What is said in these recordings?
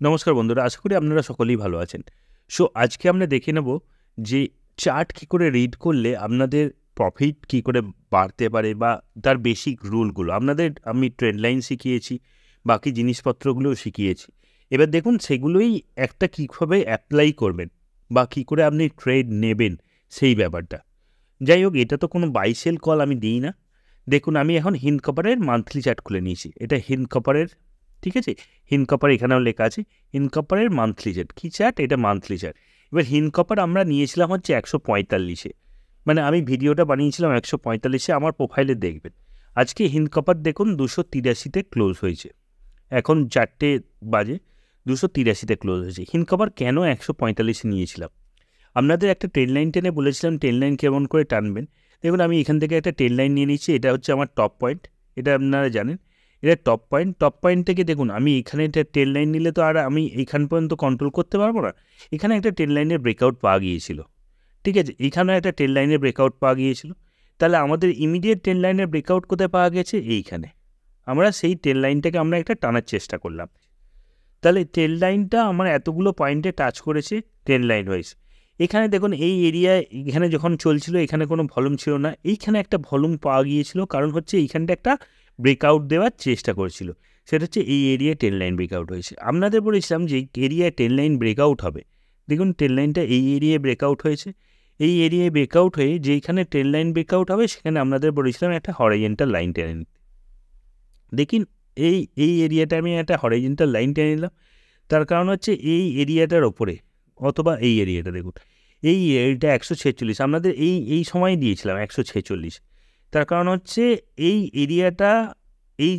নমস্কার বন্ধুরা, আশা করি আপনারা সকলেই ভালো আছেন। সো আজকে আমরা দেখে নেব যে চার্ট কী করে রিড করলে আপনাদের প্রফিট কী করে বাড়তে পারে বা তার বেসিক রুলগুলো। আমি ট্রেন্ড লাইন শিখিয়েছি, বাকি জিনিসপত্রগুলোও শিখিয়েছি। এবার দেখুন সেগুলোই একটা কীভাবে অ্যাপ্লাই করবেন বা কী করে আপনি ট্রেড নেবেন সেই ব্যাপারটা। যাই হোক, এটা তো কোনো বাই সেল কল আমি দিই না। দেখুন আমি এখন হিন্দ কপারের মান্থলি চার্ট খুলে নিয়েছি। এটা হিন্দ কপারের, ঠিক আছে? হিন্দ কপার এখানেও লেখা আছে হিন্দ কপারের মান্থলি চার্ট। কী চার্ট? এটা মান্থলি চার্ট। এবার হিন্দ কপার আমরা নিয়েছিলাম হচ্ছে 145-এ, মানে আমি ভিডিওটা বানিয়েছিলাম 145-এ, আমার প্রোফাইলে দেখবেন। আজকে হিন্দ কপার দেখুন 283-তে ক্লোজ হয়েছে। এখন 4টে বাজে, 283-তে ক্লোজ হয়েছে। হিন্দ কপার কেন 145-এ নিয়েছিলাম? আপনাদের একটা ট্রেন লাইন টেনে বলেছিলাম ট্রেন লাইন কেমন করে টানবেন। দেখুন আমি এখান থেকে একটা ট্রেন লাইন নিয়ে নিচ্ছি। এটা হচ্ছে আমার টপ পয়েন্ট, এটা আপনারা জানেন। এটা টপ পয়েন্ট। টপ পয়েন্ট থেকে দেখুন আমি এখানে একটা ট্রেন লাইন নিলে তো আর আমি এইখান পর্যন্ত কন্ট্রোল করতে পারবো না। এখানে একটা ট্রেন লাইনের ব্রেকআউট পাওয়া গিয়েছিল, ঠিক আছে? এখানে একটা ট্রেন লাইনের ব্রেকআউট পাওয়া গিয়েছিল। তাহলে আমাদের ইমিডিয়েট ট্রেন লাইনের ব্রেকআউট কোথায় পাওয়া গেছে? এইখানে। আমরা সেই ট্রেন লাইনটাকে আমরা একটা টানার চেষ্টা করলাম। তাহলে ট্রেন লাইনটা আমার এতগুলো পয়েন্টে টাচ করেছে, ট্রেন লাইন হয়েছে। এখানে দেখুন এই এরিয়ায় এখানে যখন চলছিল এখানে কোনো ভলিউম ছিল না, এইখানে একটা ভলিউম পাওয়া গিয়েছিল। কারণ হচ্ছে এইখানটা একটা ব্রেকআউট দেওয়ার চেষ্টা করেছিল, সেটা হচ্ছে এই এরিয়ায় ট্রেন লাইন ব্রেকআউট হয়েছে। আপনাদের বলেছিলাম যে এরিয়ায় ট্রেন লাইন ব্রেকআউট হবে। দেখুন ট্রেন লাইনটা এই এরিয়ায় ব্রেকআউট হয়েছে। এই এরিয়ায় ব্রেকআউট হয়ে যেখানে ট্রেন লাইন ব্রেকআউট হবে সেখানে আপনাদের বলেছিলাম একটা হরাইজন্টাল লাইন টেনে নিতে। দেখুন এই এই এরিয়াটা আমি একটা হরাইজন্টাল লাইন টেনে নিলাম। তার কারণ হচ্ছে এই এরিয়াটার ওপরে, অথবা এই এরিয়াটা দেখুন, এই এরিয়াটা 146 আপনাদের এই সময় দিয়েছিলাম 146। তার কারণ হচ্ছে এই এরিয়াটা, এই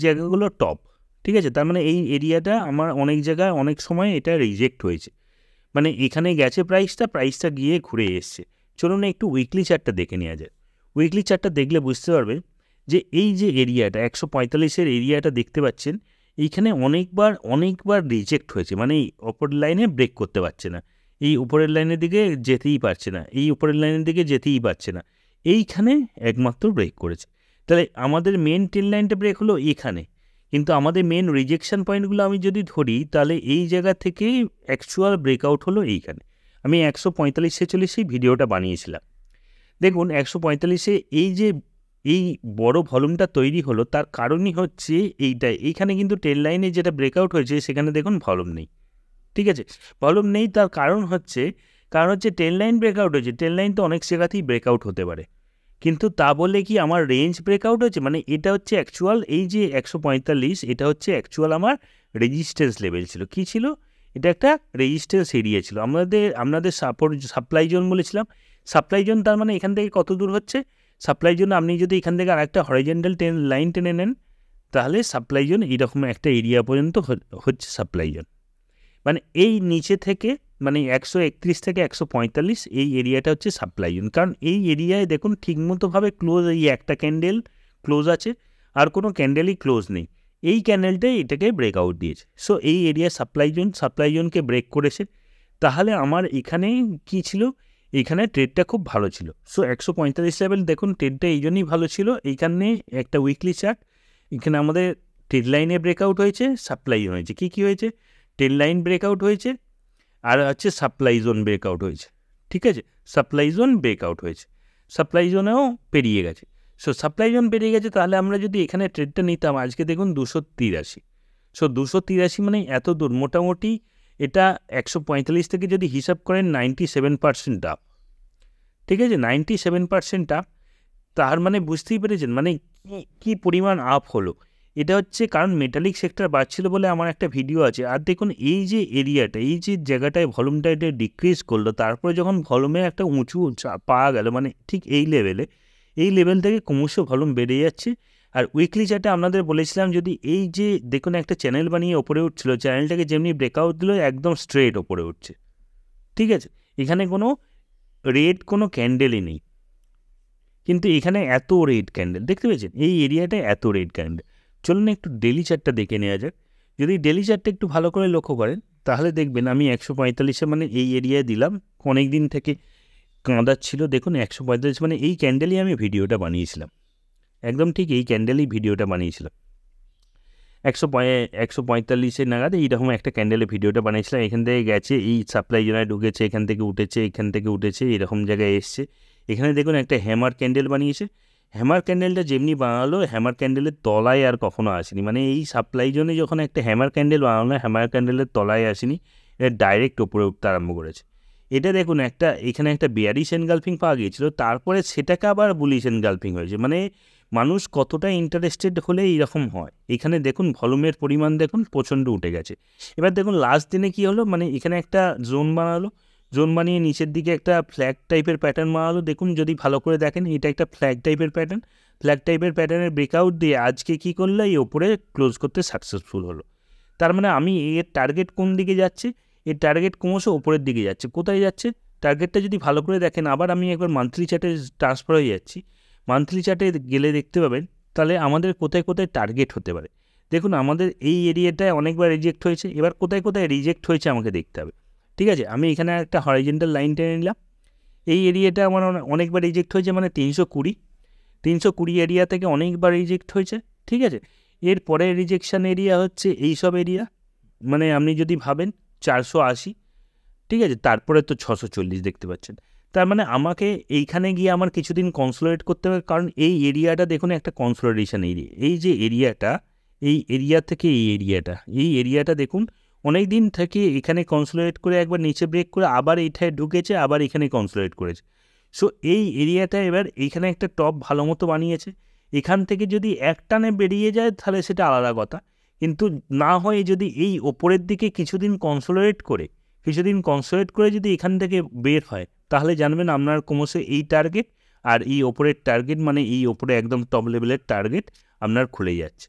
জায়গাগুলো টপ, ঠিক আছে? তার মানে এই এরিয়াটা আমার অনেক জায়গায় অনেক সময় এটা রিজেক্ট হয়েছে, মানে এখানে গেছে প্রাইসটা গিয়ে ঘুরে এসছে। চলুন একটু উইকলি চার্টটা দেখে নেওয়া যায়। উইকলি চার্টটা দেখলে বুঝতে পারবে যে এই যে এরিয়াটা 145-এর এরিয়াটা দেখতে পাচ্ছেন, এইখানে অনেকবার রিজেক্ট হয়েছে, মানে এই ওপরের লাইনে ব্রেক করতে পারছে না, এই উপরের লাইনের দিকে যেতেই পারছে না, এই উপরের লাইনের দিকে যেতেই পারছে না, এইখানে একমাত্র ব্রেক করেছে। তাহলে আমাদের মেন ট্রেন লাইনটা ব্রেক হলো এখানে, কিন্তু আমাদের মেন রিজেকশন পয়েন্টগুলো আমি যদি ধরি তাহলে এই জায়গা থেকে অ্যাকচুয়াল ব্রেকআউট হলো এইখানে। আমি 145-46 ভিডিওটা বানিয়েছিলাম। দেখুন 145-এ এই বড় ভলিউমটা তৈরি হলো, তার কারণই হচ্ছে এইটাই। এইখানে কিন্তু ট্রেন লাইনে যেটা ব্রেকআউট হয়েছে সেখানে দেখুন ভলিউম নেই, ঠিক আছে? ভলিউম নেই, তার কারণ হচ্ছে ট্রেন লাইন ব্রেকআউট হয়েছে। ট্রেন লাইন তো অনেক জায়গাতেই ব্রেকআউট হতে পারে, কিন্তু তা বলে কি আমার রেঞ্জ ব্রেকআউট হয়েছে? মানে এটা হচ্ছে অ্যাকচুয়াল, এই যে 145 এটা হচ্ছে অ্যাকচুয়াল আমার রেজিস্ট্যান্স লেভেল ছিল। কি ছিল? এটা একটা রেজিস্ট্যান্স এরিয়া ছিল। আপনাদের সাপ্লাই জোন বলেছিলাম। সাপ্লাই জোন তার মানে এখান থেকে কত দূর হচ্ছে সাপ্লাই জোন? আপনি যদি এখান থেকে আরেকটা হরাইজন্টাল লাইন টেনে নেন তাহলে সাপ্লাই জোন এইরকম একটা এরিয়া পর্যন্ত হচ্ছে সাপ্লাই জোন। মানে এই নিচে থেকে, মানে 131 থেকে 145 এই এরিয়াটা হচ্ছে সাপ্লাই জোন। কারণ এই এরিয়ায় দেখুন ঠিকমতোভাবে ক্লোজ, এই একটা ক্যান্ডেল ক্লোজ আছে, আর কোনো ক্যান্ডেলই ক্লোজ নেই। এই ক্যান্ডেলটাই এটাকে ব্রেকআউট দিয়েছে। সো এই এরিয়া সাপ্লাই জোনকে ব্রেক করেছে। তাহলে আমার এখানে কি ছিল? এইখানে ট্রেডটা খুব ভালো ছিল। সো 145 লেভেল দেখুন ট্রেডটা এই জন্যই ভালো ছিল। এইখানে একটা উইকলি চার্ট, এখানে আমাদের ট্রেড লাইনে ব্রেকআউট হয়েছে, সাপ্লাই হয়েছে। কি হয়েছে? ট্রেড লাইন ব্রেকআউট হয়েছে, আর হচ্ছে সাপ্লাই জোন ব্রেকআউট হয়েছে, ঠিক আছে? সাপ্লাই জোন ব্রেকআউট হয়েছে, সাপ্লাই জোনেও পেরিয়ে গেছে। সো সাপ্লাই জোন পেরিয়ে গেছে, তাহলে আমরা যদি এখানে ট্রেডটা নিতাম আজকে দেখুন 283। সো 283 মানে এত দূর, মোটামুটি এটা 145 থেকে যদি হিসাব করেন 97% আপ, ঠিক আছে? 97% আপ। তার মানে বুঝতেই পেরেছেন মানে কি পরিমাণ আপ হলো। এটা হচ্ছে কারণ মেটালিক সেক্টর বাড়ছিল বলে আমার একটা ভিডিও আছে। আর দেখুন এই যে এরিয়াটা, এই যে জায়গাটায় ভলিউমটা এটা ডিক্রিজ করলো, তারপরে যখন ভলিউমে একটা উঁচু পাওয়া গেল, মানে ঠিক এই লেভেল থেকে ক্রমশ ভলিউম বেড়ে যাচ্ছে। আর উইকলি চার্টে আপনাদের বলেছিলাম যদি এই যে দেখুন একটা চ্যানেল বানিয়ে ওপরে উঠছিল, চ্যানেলটাকে যেমনি ব্রেকআউট দিল একদম স্ট্রেট ওপরে উঠছে, ঠিক আছে? এখানে কোনো রেড কোনো ক্যান্ডেলই নেই, কিন্তু এখানে এত রেড ক্যান্ডেল দেখতে পেয়েছেন, এই এরিয়াটায় এত রেড ক্যান্ডেল। চলুন একটু ডেলি চার্টটা দেখে নেওয়া যাক। যদি ডেলি চার্টটা একটু ভালো করে লক্ষ্য করেন তাহলে দেখবেন আমি 145-এ মানে এই এরিয়ায় দিলাম, অনেক দিন থেকে কাঁদাচ্ছিল। দেখুন 145 মানে এই ক্যান্ডেলই আমি ভিডিওটা বানিয়েছিলাম, একদম ঠিক এই ক্যান্ডেলই ভিডিওটা বানিয়েছিলাম। 145 নাগাদ এইরকম একটা ক্যান্ডেলের ভিডিওটা বানিয়েছিলাম। এখান থেকে গেছে, এই সাপ্লাই জোনে ঢুকেছে, এখান থেকে উঠেছে, এরকম জায়গায় এসছে। এখানে দেখুন একটা হ্যামার ক্যান্ডেল বানিয়েছে। হ্যামার ক্যান্ডেলটা যেমনি বানালো, হ্যামার ক্যান্ডেলের তলায় আর কখনো আসেনি। মানে এই সাপ্লাই জোনে যখন একটা হ্যামার ক্যান্ডেল বানালো, হ্যামার ক্যান্ডেলের তলায় আসেনি, এটা ডাইরেক্ট ওপরে উঠতে আরম্ভ করেছে। এটা দেখুন এখানে একটা বেয়ারিশ এনগালফিং পাওয়া গিয়েছিল, তারপরে সেটাকে আবার বুলিশ এনগালফিং হয়েছে। মানে মানুষ কতটা ইন্টারেস্টেড হলে এইরকম হয়। এখানে দেখুন ভলিউমের পরিমাণ দেখুন প্রচণ্ড উঠে গেছে। এবার দেখুন লাস্ট দিনে কী হলো, মানে এখানে একটা জোন বানালো, জোন বানিয়ে নিচের দিকে একটা ফ্ল্যাগ টাইপের প্যাটার্ন বানালো। দেখুন যদি ভালো করে দেখেন, এটা একটা ফ্ল্যাগ টাইপের প্যাটার্নের ব্রেকআউট দিয়ে আজকে কী করলো, এই ওপরে ক্লোজ করতে সাকসেসফুল হলো। তার মানে আমি এর টার্গেট কোন দিকে যাচ্ছে, এর টার্গেট ক্রমশ ওপরের দিকে যাচ্ছে। কোথায় যাচ্ছে টার্গেটটা যদি ভালো করে দেখেন, আবার আমি একবার মান্থলি চার্টে ট্রান্সফার হয়ে যাচ্ছি। মান্থলি চার্টে গেলে দেখতে পাবেন তাহলে আমাদের কোথায় কোথায় টার্গেট হতে পারে। দেখুন আমাদের এই এরিয়াটায় অনেকবার রিজেক্ট হয়েছে, এবার কোথায় কোথায় রিজেক্ট হয়েছে আমাকে দেখতে হবে। ঠিক আছে, আমি এখানে একটা হরাইজন্টাল লাইন টেনে নিলাম। এই এরিয়াটা আমার অনেকবার রিজেক্ট হয়েছে, মানে 320 এরিয়া থেকে অনেকবার রিজেক্ট হয়েছে। ঠিক আছে, এরপরে রিজেকশান এরিয়া হচ্ছে এই সব এরিয়া, মানে আপনি যদি ভাবেন 480, ঠিক আছে, তারপরে তো 640 দেখতে পাচ্ছেন। তার মানে আমাকে এইখানে গিয়ে আমার কিছুদিন কনসোলিডেট করতে হবে, কারণ এই এরিয়াটা দেখুন একটা কনসোলিডেশন এরিয়া। এই যে এরিয়াটা, এই এরিয়া থেকে এই এরিয়াটা দেখুন অনেক দিন থেকে এখানে কনসোলিডেট করে একবার নিচে ব্রেক করে আবার এইটায় ঢুকেছে, আবার এখানে কনসোলিডেট করেছে। সো এই এরিয়াটা এবার এইখানে একটা টপ ভালো মতো বানিয়েছে। এখান থেকে যদি এক টানে বেরিয়ে যায় তাহলে সেটা আলাদা কথা, কিন্তু না হয় যদি এই ওপরের দিকে কিছুদিন কনসোলিডেট করে যদি এখান থেকে বের হয়, তাহলে জানবেন আপনার ক্রমশ এই টার্গেট আর এই ওপরের টার্গেট, মানে এই ওপরে একদম টপ লেভেলের টার্গেট আপনার খুলে যাচ্ছে।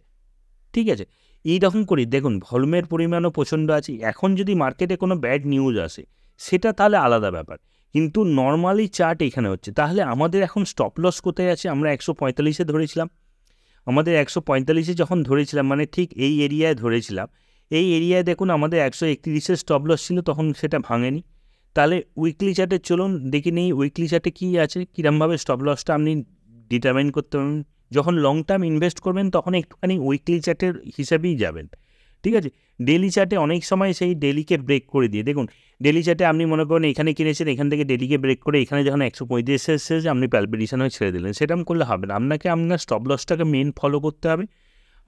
ঠিক আছে, এইরকম করি দেখুন ভলিউমের পরিমাণও প্রচণ্ড আছে। এখন যদি মার্কেটে কোনো ব্যাড নিউজ আসে সেটা তাহলে আলাদা ব্যাপার, কিন্তু নর্মালি চার্ট এখানে হচ্ছে। তাহলে আমাদের এখন স্টপ লস কোথায় আছে? আমরা 145-এ ধরেছিলাম। আমাদের 145-এ যখন ধরেছিলাম, মানে ঠিক এই এরিয়ায় ধরেছিলাম, এই এরিয়ায় দেখুন আমাদের 131-এর স্টপ লস ছিল, তখন সেটা ভাঙেনি। তাহলে উইকলি চার্টে চলুন দেখি নেই উইকলি চার্টে কী আছে, কীরমভাবে স্টপ লসটা আপনি ডিটারমাইন করতে পারবেন। যখন লং টার্ম ইনভেস্ট করবেন তখন একটুখানি উইকলি চার্টের হিসাবেই যাবেন। ঠিক আছে, ডেলি চার্টে অনেক সময় সেই ডেলিকে ব্রেক করে দিয়ে, দেখুন ডেলি চার্টে আপনি মনে করেন এখানে কিনেছেন, এখান থেকে ডেলিকে ব্রেক করে এখানে যখন 135 এসেছে আপনি প্যালপিটেশন হয়ে ছেড়ে দিলেন, সেরকম করলে হবে না। আপনাকে আপনার স্টপ লসটাকে মেন ফলো করতে হবে।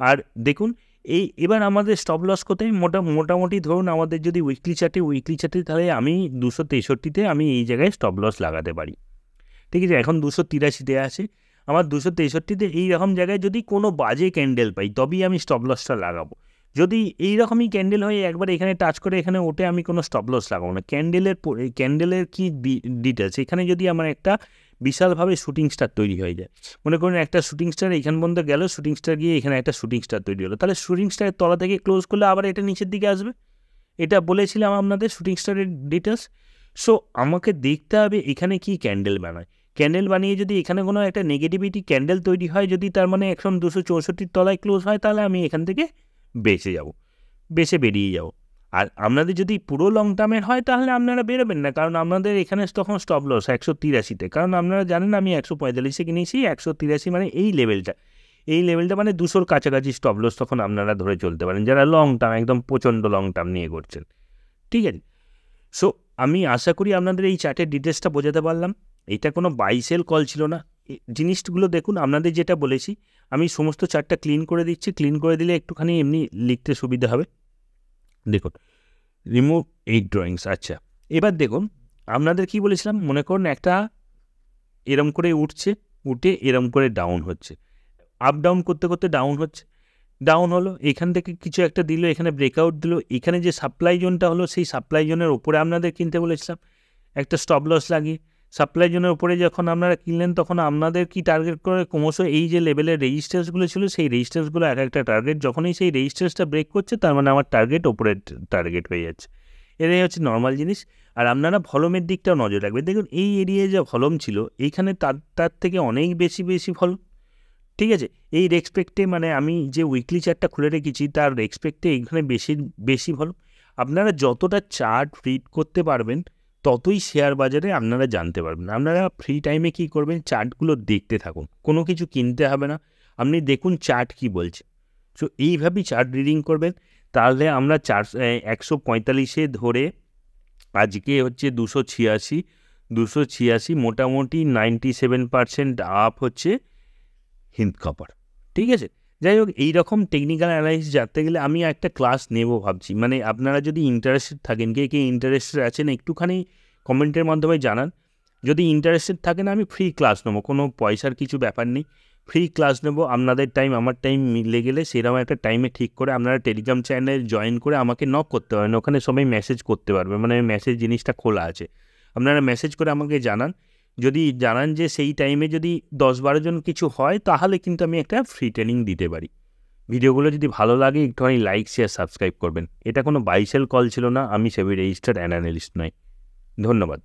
আর দেখুন এবার আমাদের স্টপ লস কোথায়, মোটামুটি ধরুন আমাদের যদি উইকলি চার্টে তাহলে আমি 263-তে আমি এই জায়গায় স্টপ লস লাগাতে পারি। ঠিক আছে, এখন 283-তে আছে, আমার 263-তে এইরকম জায়গায় যদি কোনো বাজে ক্যান্ডেল পাই তবেই আমি স্টপ লসটা লাগাবো। যদি এইরকমই ক্যান্ডেল হয়ে একবার এখানে টাচ করে এখানে ওঠে, আমি কোনো স্টপ লস লাগাবো না। ক্যান্ডেলের কি ডিটেলস, এখানে যদি আমার একটা বিশালভাবে শুটিং স্টার তৈরি হয়ে যায়, মনে করুন একটা শুটিং স্টার এখান পর্যন্ত গেল, শুটিং স্টার গিয়ে এখানে একটা শুটিং স্টার তৈরি হলো, তাহলে শুটিং স্টারের তলা থেকে ক্লোজ করলে আবার এটা নিচের দিকে আসবে। এটা বলেছিলাম আপনাদের শুটিং স্টারের ডিটেলস। সো আমাকে দেখতে হবে এখানে কি ক্যান্ডেল বানায়। ক্যান্ডেল বানিয়ে যদি এখানে কোনো একটা নেগেটিভিটি ক্যান্ডেল তৈরি হয়, যদি তার মানে এখন 264-র তলায় ক্লোজ হয়, তাহলে আমি এখান থেকে বেঁচে বেরিয়ে যাব। আর আপনাদের যদি পুরো লং টার্মের হয় তাহলে আপনারা বেরোবেন না, কারণ আপনাদের এখানে তখন স্টপ লস 183-তে, কারণ আপনারা জানেন আমি 145-এ কিনেছি। 183 মানে এই লেভেলটা মানে 200-র কাছাকাছি স্টপ লস তখন আপনারা ধরে চলতে পারেন, যারা লং টার্ম একদম প্রচণ্ড লং টার্ম নিয়ে করছেন। ঠিক আছে, সো আমি আশা করি আপনাদের এই চার্টের ডিটেলসটা বোঝাতে পারলাম। এটা কোনো বাই সেল কল ছিল না। জিনিসগুলো দেখুন, আপনাদের যেটা বলেছি আমি সমস্ত চার্টটা ক্লিন করে দিচ্ছি। ক্লিন করে দিলে একটুখানি এমনি লিখতে সুবিধা হবে। দেখুন রিমুভ 8 ড্রয়িংস। আচ্ছা, এবার দেখুন আপনাদের কি বলেছিলাম, মনে করুন একটা এরম করে উঠে এরম করে ডাউন হচ্ছে, আপ ডাউন করতে করতে ডাউন হলো, এখান থেকে কিছু একটা দিল, এখানে ব্রেকআউট দিল, এখানে যে সাপ্লাই জোনটা হলো সেই সাপ্লাই জোনের ওপরে আপনাদের কিনতে বলেছিলাম একটা স্টপ লস লাগিয়ে। সাপ্লাই জোনের উপরে যখন আপনারা কিনলেন তখন আপনাদের কি টার্গেট করে ক্রমশ এই যে লেভেলের রেজিস্ট্যান্সগুলো ছিল সেই রেজিস্ট্যান্সগুলো এক একটা টার্গেট, যখনই সেই রেজিস্ট্যান্সটা ব্রেক করছে তার মানে আমার টার্গেট ওপরের টার্গেট হয়ে যাচ্ছে। এটাই হচ্ছে নর্মাল জিনিস। আর আপনারা ভলমের দিকটাও নজর রাখবেন। দেখুন এই এরিয়ায় যা ভলম ছিল এইখানে তার থেকে অনেক বেশি ভলম। ঠিক আছে, এই রেসপেক্টে মানে আমি যে উইকলি চার্টটা খুলে রেখেছি তার রেসপেক্টে এইখানে বেশি ভলম। আপনারা যতটা চার্ট রিড করতে পারবেন ততই শেয়ার বাজারে আপনারা জানতে পারবেন। আপনারা ফ্রি টাইমে কী করবেন, চার্টগুলো দেখতে থাকুন, কোনো কিছু কিনতে হবে না, আপনি দেখুন চার্ট কী বলছে। সো এইভাবেই চার্ট রিডিং করবেন, তাহলে আমরা 145-এ ধরে আজকে হচ্ছে 286 মোটামুটি 97% আপ হচ্ছে হিন্দ কপার। ঠিক আছে, যাই হোক এইরকম টেকনিক্যাল অ্যানালাইসিস জানতে গেলে আমি একটা ক্লাস নেব ভাবছি, মানে আপনারা যদি ইন্টারেস্টেড থাকেন, কে ইন্টারেস্টেড আছেন একটুখানি কমেন্টের মাধ্যমে জানান। যদি ইন্টারেস্টেড থাকেন আমি ফ্রি ক্লাস নেবো, কোনো পয়সার কিছু ব্যাপার নেই, ফ্রি ক্লাস নেবো। আপনাদের টাইম আমার টাইম মিলে গেলে সেরকম একটা টাইমে ঠিক করে আপনারা টেলিগ্রাম চ্যানেল জয়েন করে আমাকে নক করতে পারেন, ওখানে সবাই মেসেজ করতে পারবে, মানে মেসেজ জিনিসটা খোলা আছে, আপনারা মেসেজ করে আমাকে জানান। যদি জানান যে সেই টাইমে যদি 10-12 জন কিছু হয় তাহলে কিন্তু আমি একটা ফ্রি ট্রেনিং দিতে পারি। ভিডিওগুলো যদি ভালো লাগে একটুখানি লাইক, শেয়ার, সাবস্ক্রাইব করবেন। এটা কোনো বাইসেল কল ছিল না, আমি সেবি রেজিস্টার্ড অ্যানালিস্ট নই। ধন্যবাদ।